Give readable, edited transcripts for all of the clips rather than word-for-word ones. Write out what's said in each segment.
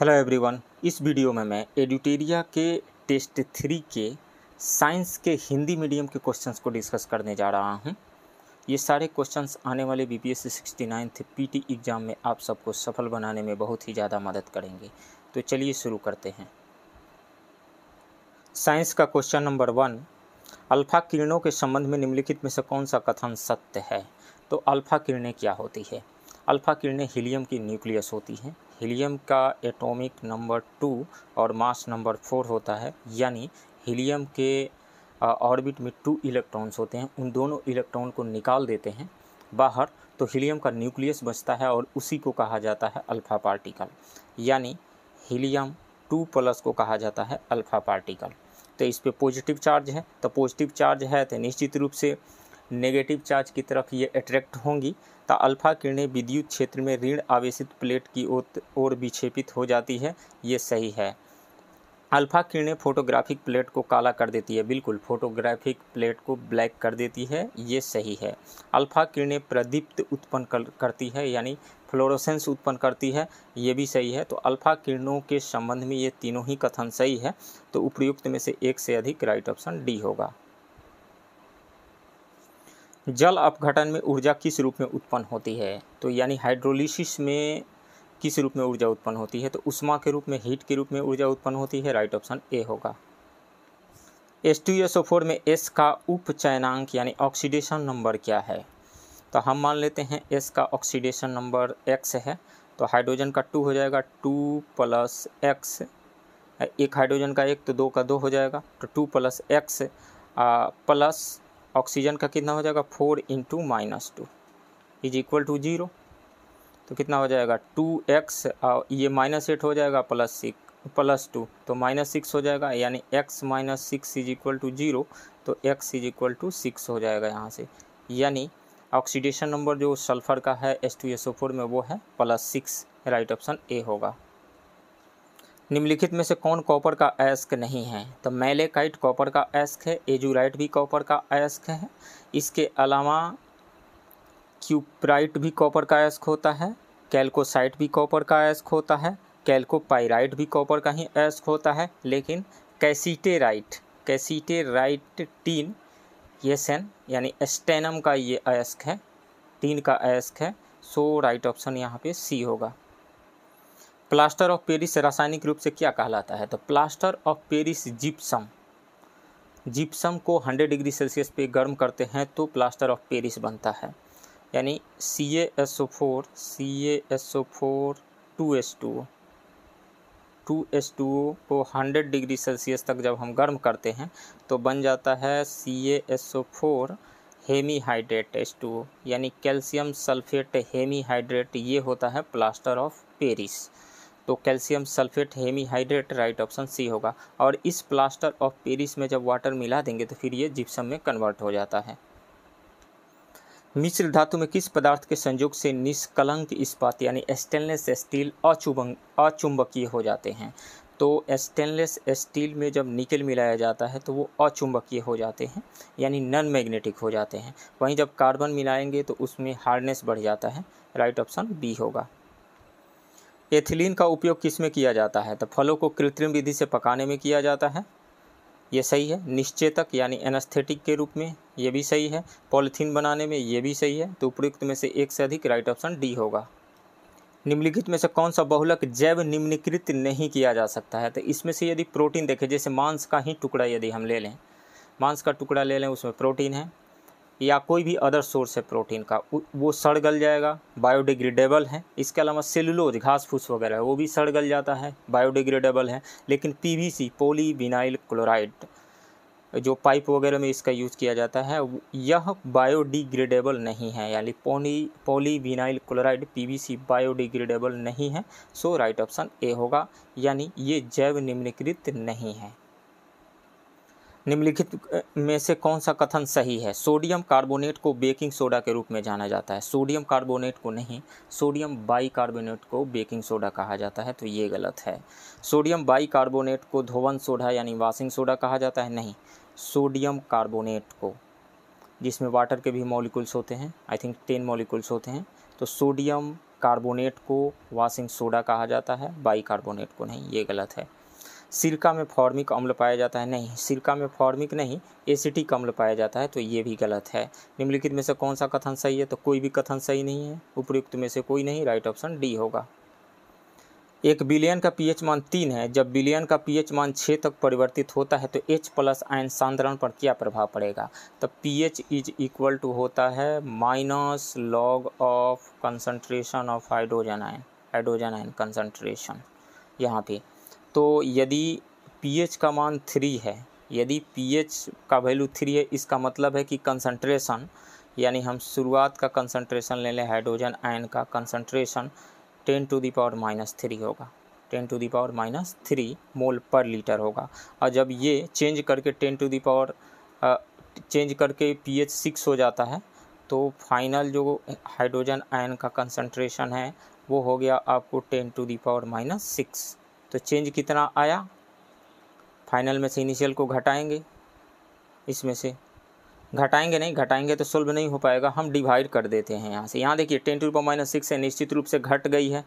Hello everyone. इस video में मैं एडुटेरिया के टेस्ट 3 के साइंस के हिंदी मीडियम के क्वेश्चंस को डिस्कस करने जा रहा हूं। ये सारे क्वेश्चंस आने वाले बीपीएससी 69 पीटी एग्ज़ाम में आप सबको सफल बनाने में बहुत ही ज़्यादा मदद करेंगे। तो चलिए शुरू करते हैं। साइंस का क्वेश्चन नंबर 1, अल्फा किरणों के संबंध में निम्नलिखित में से कौन सा कथन सत्य है। तो अल्फा किरणें क्या होती है? अल्फा किरणें हीलियम की न्यूक्लियस होती हैं। हीलियम का एटॉमिक नंबर 2 और मास नंबर 4 होता है, यानी हीलियम के ऑर्बिट में 2 इलेक्ट्रॉन्स होते हैं। उन दोनों इलेक्ट्रॉन को निकाल देते हैं बाहर, तो हीलियम का न्यूक्लियस बचता है और उसी को कहा जाता है अल्फा पार्टिकल, यानी हीलियम 2+ को कहा जाता है अल्फा पार्टिकल। तो इस पे पॉजिटिव चार्ज है, तो पॉजिटिव चार्ज है तो निश्चित रूप से नेगेटिव चार्ज की तरफ ये अट्रैक्ट होंगी। तो अल्फा किरणें विद्युत क्षेत्र में ऋण आवेशित प्लेट की ओर विक्षेपित हो जाती है, ये सही है। अल्फा किरणें फोटोग्राफिक प्लेट को काला कर देती है, बिल्कुल फोटोग्राफिक प्लेट को ब्लैक कर देती है, ये सही है। अल्फा किरणें प्रदीप्त उत्पन्न करती है, यानी फ्लोरोसेंस उत्पन्न करती है, ये भी सही है। तो अल्फा किरणों के संबंध में ये तीनों ही कथन सही है। तो उपयुक्त में से एक से अधिक राइट ऑप्शन डी होगा। जल अपघटन में ऊर्जा किस रूप में उत्पन्न होती है? तो यानी हाइड्रोलिसिस में किस रूप में ऊर्जा उत्पन्न होती है? तो उष्मा के रूप में, हीट के रूप में ऊर्जा उत्पन्न होती है, राइट ऑप्शन ए होगा। H2SO4 में S का उपचयनांक यानी ऑक्सीडेशन नंबर क्या है? तो हम मान लेते हैं S का ऑक्सीडेशन नंबर X है, तो हाइड्रोजन का 2 हो जाएगा, 2 + X, एक हाइड्रोजन का 1 तो 2 का 2 हो जाएगा, तो 2 + X प्लस ऑक्सीजन का कितना हो जाएगा 4 × -2 = 0। तो कितना हो जाएगा 2x, ये -8 हो जाएगा +2 तो -6 हो जाएगा, यानी x - 6 = 0। तो x = 6 हो जाएगा यहाँ से, यानी ऑक्सीडेशन नंबर जो सल्फर का है H2SO4 में वो है +6, राइट ऑप्शन ए होगा। निम्नलिखित में से कौन कॉपर का अयस्क नहीं है? तो मैलेकाइट कॉपर का अयस्क है, एजुराइट भी कॉपर का अयस्क है, इसके अलावा क्यूप्राइट भी कॉपर का अयस्क होता है, कैल्कोसाइट भी कॉपर का अयस्क होता है, कैल्कोपाइराइट भी कॉपर का ही अयस्क होता है, लेकिन कैसीटेराइट टीन येसन यानी स्टेनम का ये अयस्क है, टीन का अयस्क है। सो राइट ऑप्शन यहाँ पे सी होगा। प्लास्टर ऑफ पेरिस रासायनिक रूप से क्या कहलाता है? तो प्लास्टर ऑफ पेरिस जिप्सम को 100 डिग्री सेल्सियस पे गर्म करते हैं तो प्लास्टर ऑफ पेरिस बनता है, यानी CaSO4 2H2O को 100 डिग्री सेल्सियस तक जब हम गर्म करते हैं तो बन जाता है CaSO4 हेमीहाइड्रेट H2O, यानी कैल्शियम सल्फेट हेमीहाइड्रेट, ये होता है प्लास्टर ऑफ पेरिस। तो calcium sulphate hemihydrate right option C होगा। और इस प्लास्टर ऑफ पेरिस में जब वाटर मिला देंगे तो फिर ये जिप्सम में कन्वर्ट हो जाता है। मिश्र धातु में किस पदार्थ के संयोग से निष्कलंक इस्पात यानी स्टेनलेस स्टील अचुंबकीय हो जाते हैं? तो स्टेनलेस स्टील में जब निकेल मिलाया जाता है तो वो अचुंबकीय हो जाते हैं, यानी नॉन मैग्नेटिक हो जाते हैं। वहीं जब कार्बन मिलाएंगे तो उसमें हार्डनेस बढ़ जाता है, राइट ऑप्शन बी होगा। एथिलीन का उपयोग किस में किया जाता है? तो फलों को कृत्रिम विधि से पकाने में किया जाता है, ये सही है। निश्चेतक यानी एनेस्थेटिक के रूप में, ये भी सही है। पॉलीथीन बनाने में, ये भी सही है। तो उपयुक्त में से एक से अधिक राइट ऑप्शन डी होगा। निम्नलिखित में से कौन सा बहुलक जैव निम्नीकृत नहीं किया जा सकता है? तो इसमें से यदि प्रोटीन देखें, जैसे मांस का ही टुकड़ा यदि हम ले लें, मांस का टुकड़ा ले लें, उसमें प्रोटीन है या कोई भी अदर सोर्स है प्रोटीन का, वो सड़ गल जाएगा, बायोडिग्रेडेबल है। इसके अलावा सेलुलोज घास फूस वगैरह वो भी सड़ गल जाता है, बायोडिग्रेडेबल है। लेकिन PVC पॉलीविनाइल क्लोराइड जो पाइप वगैरह में इसका यूज़ किया जाता है, यह बायोडिग्रेडेबल नहीं है, यानी पॉलीविनाइल क्लोराइड PVC बायोडिग्रेडेबल नहीं है। सो राइट ऑप्शन ए होगा, यानी ये जैव निम्नीकृत नहीं है। निम्नलिखित में से कौन सा कथन सही है? सोडियम कार्बोनेट को बेकिंग सोडा के रूप में जाना जाता है। सोडियम कार्बोनेट को नहीं, सोडियम बाइकार्बोनेट को बेकिंग सोडा कहा जाता है, तो ये गलत है। सोडियम बाइकार्बोनेट को धोवन सोडा यानी वाशिंग सोडा कहा जाता है, नहीं। सोडियम कार्बोनेट को, जिसमें वाटर के भी मॉलिक्यूल्स होते हैं, आई थिंक 10 मॉलिक्यूल्स होते हैं, तो सोडियम कार्बोनेट को वॉशिंग सोडा कहा जाता है, बाइकार्बोनेट को नहीं, ये गलत है। सिरका में फॉर्मिक अम्ल पाया जाता है, नहीं, सिरका में फॉर्मिक नहीं, एसिटिक अम्ल पाया जाता है, तो ये भी गलत है। निम्नलिखित में से कौन सा कथन सही है? तो कोई भी कथन सही नहीं है, उपयुक्त में से कोई नहीं, राइट ऑप्शन डी होगा। एक बिलियन का पीएच मान 3 है, जब बिलियन का पीएच मान 6 तक परिवर्तित होता है तो H+ आयन सांद्रण पर क्या प्रभाव पड़ेगा? तो pH इज इक्वल टू होता है minus log of concentration of hydrogen ion concentration यहाँ पे। तो यदि pH का मान 3 है, यदि pH का वैल्यू 3 है, इसका मतलब है कि कंसंट्रेशन, यानी हम शुरुआत का कंसंट्रेशन ले लें, हाइड्रोजन आयन का कंसंट्रेशन 10⁻³ होगा, 10⁻³ मोल पर लीटर होगा। और जब ये चेंज करके चेंज करके pH 6 हो जाता है तो फाइनल जो हाइड्रोजन आयन का कंसंट्रेशन है वो हो गया आपको 10⁻⁻6। तो चेंज कितना आया? फाइनल में से इनिशियल को घटाएंगे, इसमें से घटाएंगे तो सोल्व नहीं हो पाएगा, हम डिवाइड कर देते हैं यहाँ से। यहाँ देखिए 10⁻6 है, निश्चित रूप से घट गई है,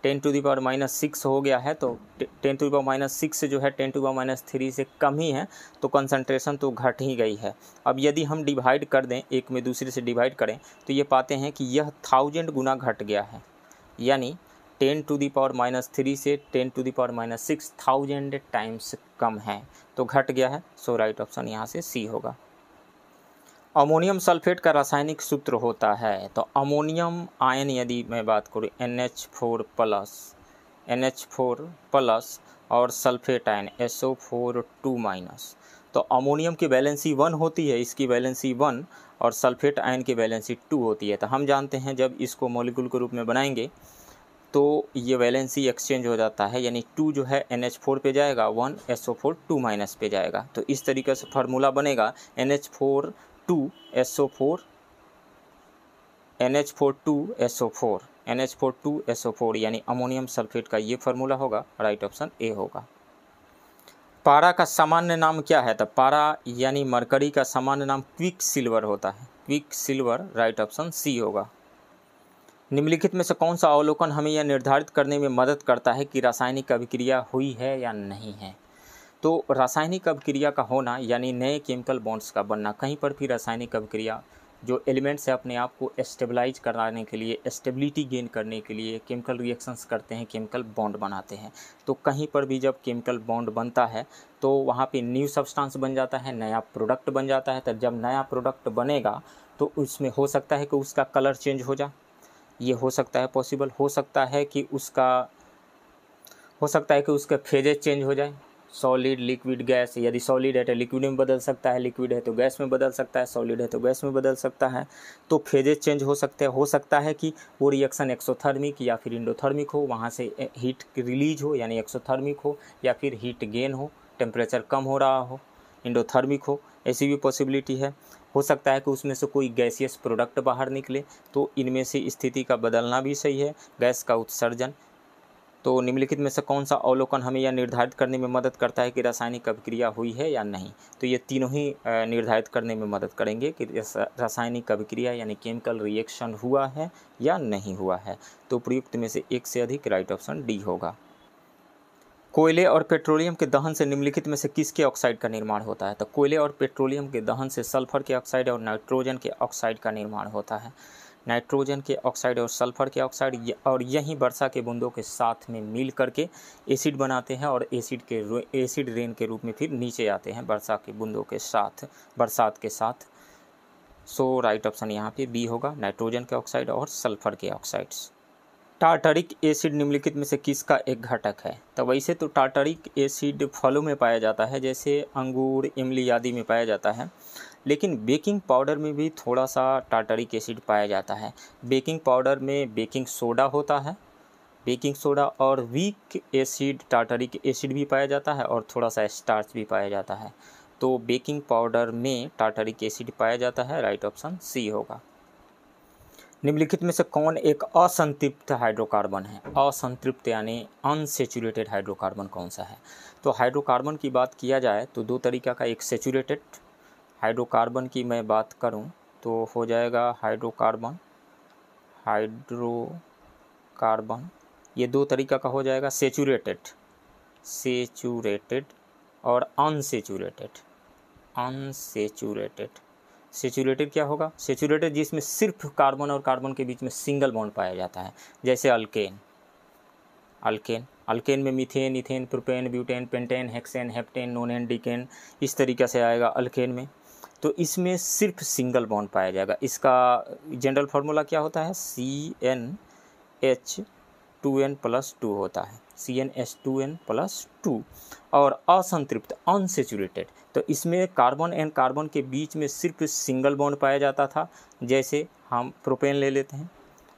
10⁻6 हो गया है, तो 10⁻6 जो है 10⁻³ से कम ही है, तो कंसंट्रेशन तो घट ही गई है। अब यदि हम डिवाइड कर दें, एक में दूसरे से डिवाइड करें, तो ये पाते हैं कि यह 1000 गुना घट गया है, यानी 10⁻³ से 10⁻6 1000 टाइम्स कम है, तो घट गया है। सो राइट ऑप्शन यहाँ से सी होगा। अमोनियम सल्फेट का रासायनिक सूत्र होता है, तो अमोनियम आयन यदि मैं बात करूँ NH4+ और सल्फेट आयन SO4₂-, तो अमोनियम की वैलेंसी 1 होती है, इसकी वैलेंसी 1, और सल्फेट आयन की वैलेंसी 2 होती है। तो हम जानते हैं जब इसको मॉलिक्यूल के रूप में बनाएंगे तो ये वैलेंसी एक्सचेंज हो जाता है, यानी 2 जो है NH4 पे जाएगा, 1 SO4₂- पे जाएगा। तो इस तरीके से फार्मूला बनेगा NH4₂SO4 यानी अमोनियम सल्फेट का ये फार्मूला होगा, राइट ऑप्शन ए होगा। पारा का सामान्य नाम क्या है? तो पारा यानी मरकरी का सामान्य नाम क्विक सिल्वर होता है, quicksilver, right option C होगा। निम्नलिखित में से कौन सा अवलोकन हमें यह निर्धारित करने में मदद करता है कि रासायनिक अभिक्रिया हुई है या नहीं है? तो रासायनिक अभिक्रिया का होना यानी नए केमिकल बॉन्ड्स का बनना, कहीं पर भी रासायनिक अभिक्रिया जो एलिमेंट्स है अपने आप को स्टेबलाइज कराने के लिए, स्टेबिलिटी गेन करने के लिए केमिकल रिएक्शंस करते हैं, केमिकल बॉन्ड बनाते हैं। तो कहीं पर भी जब केमिकल बॉन्ड बनता है तो वहाँ पे न्यू सब्सटेंस बन जाता है, नया प्रोडक्ट बन जाता है। तो जब नया प्रोडक्ट बनेगा तो उसमें हो सकता है कि उसका कलर चेंज हो जाए, ये हो सकता है पॉसिबल, हो सकता है कि उसके फेजेज चेंज हो जाए, सॉलिड, लिक्विड, गैस। यदि सॉलिड है तो लिक्विड में बदल सकता है, लिक्विड है तो गैस में बदल सकता है, सॉलिड है तो गैस में बदल सकता है। तो फेजेज चेंज हो सकते हैं। हो सकता है कि वो रिएक्शन एक्सोथर्मिक या फिर इंडोथर्मिक हो, वहाँ से हीट रिलीज हो यानी एक्सोथर्मिक हो, या फिर हीट गेन हो, टेम्परेचर कम हो रहा हो, इंडोथर्मिक हो, ऐसी भी पॉसिबिलिटी है। हो सकता है कि उसमें से कोई गैसियस प्रोडक्ट बाहर निकले, तो इनमें से स्थिति का बदलना भी सही है, गैस का उत्सर्जन। तो निम्नलिखित में से कौन सा अवलोकन हमें यह निर्धारित करने में मदद करता है कि रासायनिक अभिक्रिया हुई है या नहीं? तो ये तीनों ही निर्धारित करने में मदद करेंगे कि रासायनिक अभिक्रिया यानी केमिकल रिएक्शन हुआ है या नहीं हुआ है। तो प्रयुक्त में से एक से अधिक, राइट ऑप्शन डी होगा। कोयले और पेट्रोलियम के दहन से निम्नलिखित में से किसके ऑक्साइड का निर्माण होता है? तो कोयले और पेट्रोलियम के दहन से सल्फर के ऑक्साइड और नाइट्रोजन के ऑक्साइड का निर्माण होता है। नाइट्रोजन के ऑक्साइड और सल्फर के ऑक्साइड, और यही वर्षा के बूंदों के साथ में मिल करके एसिड बनाते हैं, और एसिड रेन के रूप में फिर नीचे आते हैं वर्षा के बूंदों के साथ, बरसात के साथ। सो राइट ऑप्शन यहाँ पे बी होगा, नाइट्रोजन के ऑक्साइड और सल्फर के ऑक्साइड्स। टार्टरिक एसिड निम्नलिखित में से किसका एक घटक है? तो वैसे तो टार्टरिक एसिड फलों में पाया जाता है, जैसे अंगूर, इमली आदि में पाया जाता है, लेकिन बेकिंग पाउडर में भी थोड़ा सा टार्टरिक एसिड पाया जाता है। बेकिंग पाउडर में बेकिंग सोडा होता है, बेकिंग सोडा और वीक एसिड टार्टरिक एसिड भी पाया जाता है, और थोड़ा सा स्टार्च भी पाया जाता है। तो बेकिंग पाउडर में टार्टरिक एसिड पाया जाता है, राइट ऑप्शन सी होगा। निम्नलिखित में से कौन एक असंतृप्त हाइड्रोकार्बन है? असंतृप्त यानी अनसेचुरेटेड हाइड्रोकार्बन कौन सा है? तो हाइड्रोकार्बन की बात किया जाए तो दो तरीका का, एक सेचुरेटेड हाइड्रोकार्बन की मैं बात करूं तो हो जाएगा हाइड्रोकार्बन कार्बन, ये दो तरीका का हो जाएगा, सेचूरेटेड और अनसेचूरेटेड। सेचूरेटेड क्या होगा? सेचूरेटेड जिसमें सिर्फ कार्बन और कार्बन के बीच में सिंगल बॉन्ड पाया जाता है, जैसे अल्केन में methane, ethane, propane, butane, pentane, hexane, heptane, nonane, decane, इस तरीके से आएगा अल्केन में। तो इसमें सिर्फ सिंगल बॉन्ड पाया जाएगा। इसका जनरल फार्मूला क्या होता है? CnH2n+2 होता है, CnH2n+2। और असंतृप्त अनसेचूरेटेड, तो इसमें कार्बन एंड कार्बन के बीच में सिर्फ सिंगल बॉन्ड पाया जाता था। जैसे हम प्रोपेन ले लेते हैं,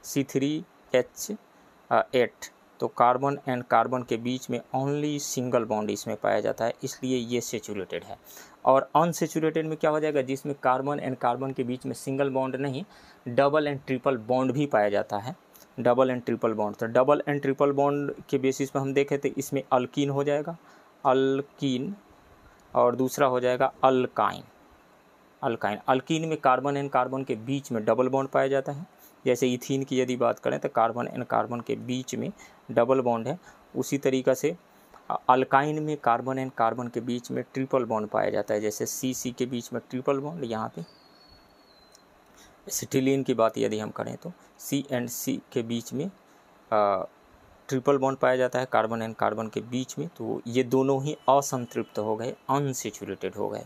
C3H8, तो कार्बन एंड कार्बन के बीच में ओनली सिंगल बॉन्ड इसमें पाया जाता है, इसलिए ये सेचूरेटेड है। और अनसेचूरेटेड में क्या हो जाएगा? जिसमें कार्बन एंड कार्बन के बीच में सिंगल बॉन्ड नहीं, डबल एंड ट्रिपल बॉन्ड भी पाया जाता है, डबल एंड ट्रिपल बॉन्ड। तो डबल एंड ट्रिपल बॉन्ड के बेसिस पर हम देखें तो इसमें अल्कीन हो जाएगा, अल्कीन, और दूसरा हो जाएगा अल्काइन। अल्कीन में कार्बन एंड कार्बन के बीच में डबल बॉन्ड पाया जाता है। जैसे इथीन की यदि बात करें तो कार्बन एंड कार्बन के बीच में डबल बॉन्ड है, उसी तरीक़ा से अल्काइन में कार्बन एंड कार्बन के बीच में ट्रिपल बॉन्ड पाया जाता है। जैसे C के बीच में ट्रिपल बॉन्ड, यहाँ पे एसिटिलीन की बात यदि हम करें तो C एंड C के बीच में ट्रिपल बॉन्ड पाया जाता है कार्बन एंड कार्बन के बीच में। तो ये दोनों ही असंतृप्त हो गए, अनसेचूरेटेड हो गए।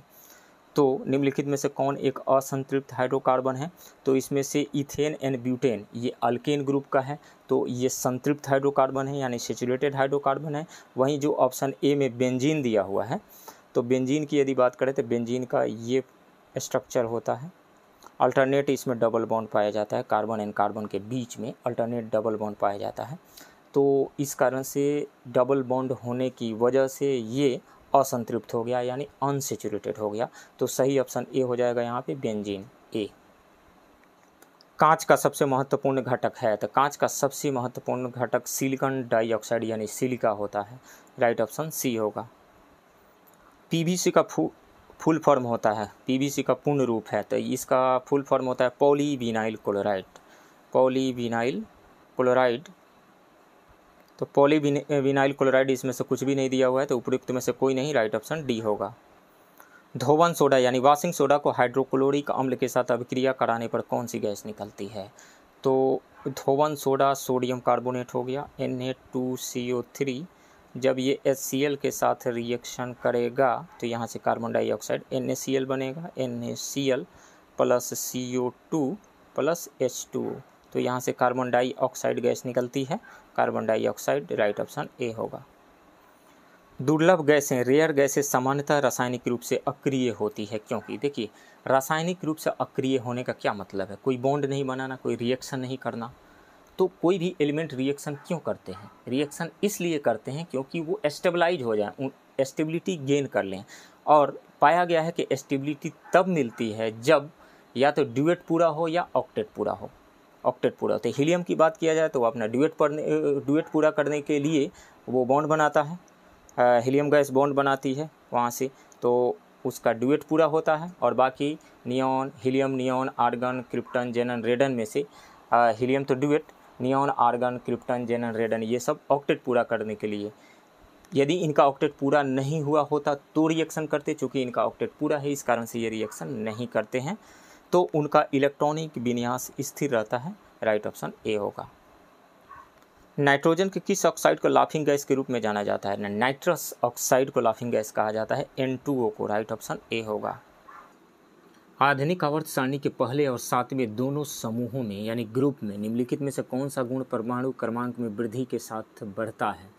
तो निम्नलिखित में से कौन एक असंतृप्त हाइड्रोकार्बन है? तो इसमें से इथेन एंड ब्यूटेन, ये अल्केन ग्रुप का है, तो ये संतृप्त हाइड्रोकार्बन है, यानी सेचूरेटेड हाइड्रोकार्बन है। वहीं जो ऑप्शन ए में बेंजीन दिया हुआ है, तो बेंजीन की यदि बात करें तो बेंजीन का ये स्ट्रक्चर होता है। अल्टरनेट इसमें डबल बॉन्ड पाया जाता है, कार्बन एंड कार्बन के बीच में अल्टरनेट डबल बॉन्ड पाया जाता है। तो इस कारण से डबल बॉन्ड होने की वजह से ये असंतृप्त हो गया, यानी अनसेचूरेटेड हो गया। तो सही ऑप्शन ए हो जाएगा यहाँ पे, बेंजीन ए। कांच का सबसे महत्वपूर्ण घटक है, तो कांच का सबसे महत्वपूर्ण घटक सिलिकॉन डाइऑक्साइड यानी सिलिका होता है, राइट ऑप्शन सी होगा। पीवीसी का फुल फॉर्म होता है, पीवीसी का पूर्ण रूप है, तो इसका फुल फॉर्म होता है पॉलीविनाइल क्लोराइड। पॉलीविनाइल क्लोराइड, तो पॉलीविनाइल क्लोराइड, इसमें से कुछ भी नहीं दिया हुआ है, तो उपयुक्त में से कोई नहीं, राइट ऑप्शन डी होगा। धोवन सोडा यानी वॉशिंग सोडा को हाइड्रोक्लोरिक अम्ल के साथ अभिक्रिया कराने पर कौन सी गैस निकलती है? तो धोवन सोडा सोडियम कार्बोनेट हो गया, Na2CO3। जब ये HCl के साथ रिएक्शन करेगा तो यहाँ से कार्बन डाइऑक्साइड NaCl बनेगा, NaCl + CO2 + H2O, तो यहाँ से कार्बन डाइऑक्साइड गैस निकलती है, carbon dioxide, right option A होगा। दुर्लभ गैसें, रेयर गैसें सामान्यतः रासायनिक रूप से अक्रिय होती है, क्योंकि देखिए रासायनिक रूप से अक्रिय होने का क्या मतलब है? कोई बॉन्ड नहीं बनाना, कोई रिएक्शन नहीं करना। तो कोई भी एलिमेंट रिएक्शन क्यों करते हैं? रिएक्शन इसलिए करते हैं क्योंकि वो एस्टेबलाइज हो जाए, एस्टेबिलिटी गेन कर लें। और पाया गया है कि एस्टेबिलिटी तब मिलती है जब या तो ड्यूएट पूरा हो या ऑक्टेट पूरा हो। ऑक्टेट पूरा होता है, हीलियम की बात किया जाए तो वो अपना ड्यूएट पूरा करने के लिए वो बॉन्ड बनाता है, हीलियम गैस बॉन्ड बनाती है वहाँ से, तो उसका ड्यूएट पूरा होता है। और बाकी neon, helium, neon, argon, krypton, xenon, radon में से हीलियम तो duet, neon, argon, krypton, xenon, radon, ये सब ऑक्टेट पूरा करने के लिए। यदि इनका ऑक्टेट पूरा नहीं हुआ होता तो रिएक्शन करते, चूँकि इनका ऑक्टेट पूरा है इस कारण से ये रिएक्शन नहीं करते हैं, तो उनका इलेक्ट्रॉनिक विन्यास स्थिर रहता है, राइट ऑप्शन ए होगा। नाइट्रोजन के किस ऑक्साइड को लाफिंग गैस के रूप में जाना जाता है? नाइट्रस ऑक्साइड को लाफिंग गैस कहा जाता है, N2O को, राइट ऑप्शन ए होगा। आधुनिक आवर्त सारणी के पहले और सातवें दोनों समूहों में यानी ग्रुप में निम्नलिखित में से कौन सा गुण परमाणु क्रमांक में वृद्धि के साथ बढ़ता है?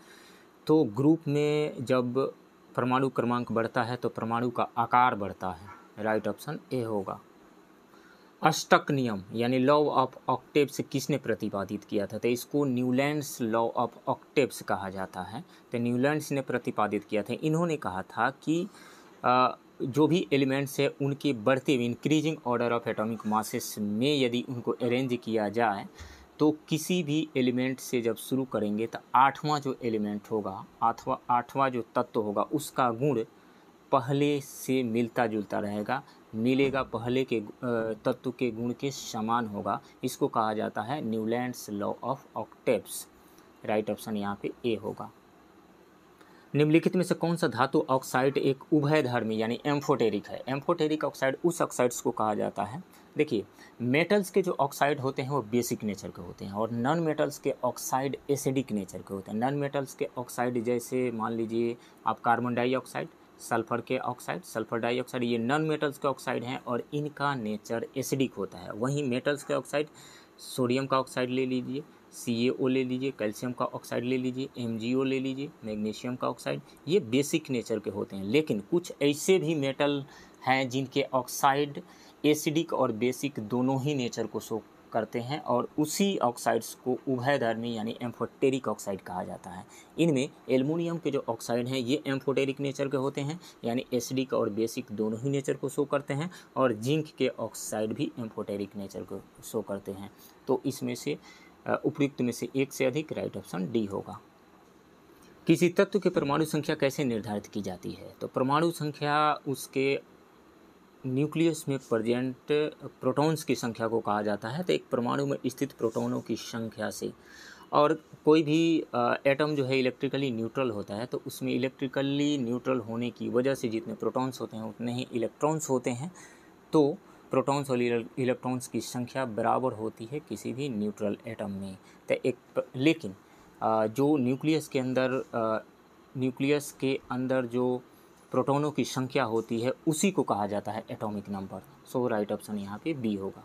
तो ग्रुप में जब परमाणु क्रमांक बढ़ता है तो परमाणु का आकार बढ़ता है, राइट ऑप्शन ए होगा। अष्टक नियम यानी लॉ ऑफ ऑक्टेव्स किसने प्रतिपादित किया था? तो इसको न्यूलैंड्स लॉ ऑफ ऑक्टेव्स कहा जाता है, तो न्यूलैंड्स ने प्रतिपादित किया था। इन्होंने कहा था कि जो भी एलिमेंट्स है उनके बढ़ते हुए increasing order of atomic masses में यदि उनको अरेंज किया जाए तो किसी भी एलिमेंट से जब शुरू करेंगे तो आठवां जो एलिमेंट होगा, आठवां जो तत्व होगा, उसका गुण पहले से मिलता जुलता रहेगा, मिलेगा पहले के तत्व के गुण के समान होगा, इसको कहा जाता है Newlands law of octaves. Right option यहाँ पे ए होगा। निम्नलिखित में से कौन सा धातु ऑक्साइड एक उभयधर्मी यानी एम्फोटेरिक है? एम्फोटेरिक ऑक्साइड उस ऑक्साइड्स को कहा जाता है, देखिए मेटल्स के जो ऑक्साइड होते हैं वो बेसिक नेचर के होते हैं और नॉन मेटल्स के ऑक्साइड एसिडिक नेचर के होते हैं। नॉन मेटल्स के ऑक्साइड जैसे मान लीजिए आप कार्बन डाइऑक्साइड, सल्फर के ऑक्साइड, सल्फर डाइऑक्साइड, ये नॉन मेटल्स के ऑक्साइड हैं और इनका नेचर एसिडिक होता है। वहीं मेटल्स के ऑक्साइड, सोडियम का ऑक्साइड ले लीजिए, CaO ले लीजिए, कैल्शियम का ऑक्साइड ले लीजिए, MgO ले लीजिए, मैग्नीशियम का ऑक्साइड, ये बेसिक नेचर के होते हैं। लेकिन कुछ ऐसे भी मेटल हैं जिनके ऑक्साइड एसिडिक और बेसिक दोनों ही नेचर को शो करते हैं और उसी ऑक्साइड्स को उभयधर्मी यानी एम्फोटेरिक ऑक्साइड कहा जाता है। इनमें एल्युमिनियम के जो ऑक्साइड हैं ये एम्फोटेरिक नेचर के होते हैं यानी एसिडिक और बेसिक दोनों ही नेचर को शो करते हैं और जिंक के ऑक्साइड भी एम्फोटेरिक नेचर को शो करते हैं। तो इसमें से उपयुक्त में से एक से अधिक, राइट ऑप्शन डी होगा। किसी तत्व की परमाणु संख्या कैसे निर्धारित की जाती है? तो परमाणु संख्या उसके न्यूक्लियस में प्रेजेंट प्रोटॉन्स की संख्या को कहा जाता है। तो एक परमाणु में स्थित प्रोटॉनों की संख्या से, और कोई भी एटम जो है इलेक्ट्रिकली न्यूट्रल होता है तो उसमें इलेक्ट्रिकली न्यूट्रल होने की वजह से जितने प्रोटॉन्स होते हैं उतने ही इलेक्ट्रॉन्स होते हैं। तो प्रोटॉन्स और इलेक्ट्रॉन्स की संख्या बराबर होती है किसी भी न्यूट्रल एटम में। तो लेकिन जो न्यूक्लियस के अंदर जो प्रोटॉनों की संख्या होती है उसी को कहा जाता है एटॉमिक नंबर। सो राइट ऑप्शन यहाँ पे बी होगा।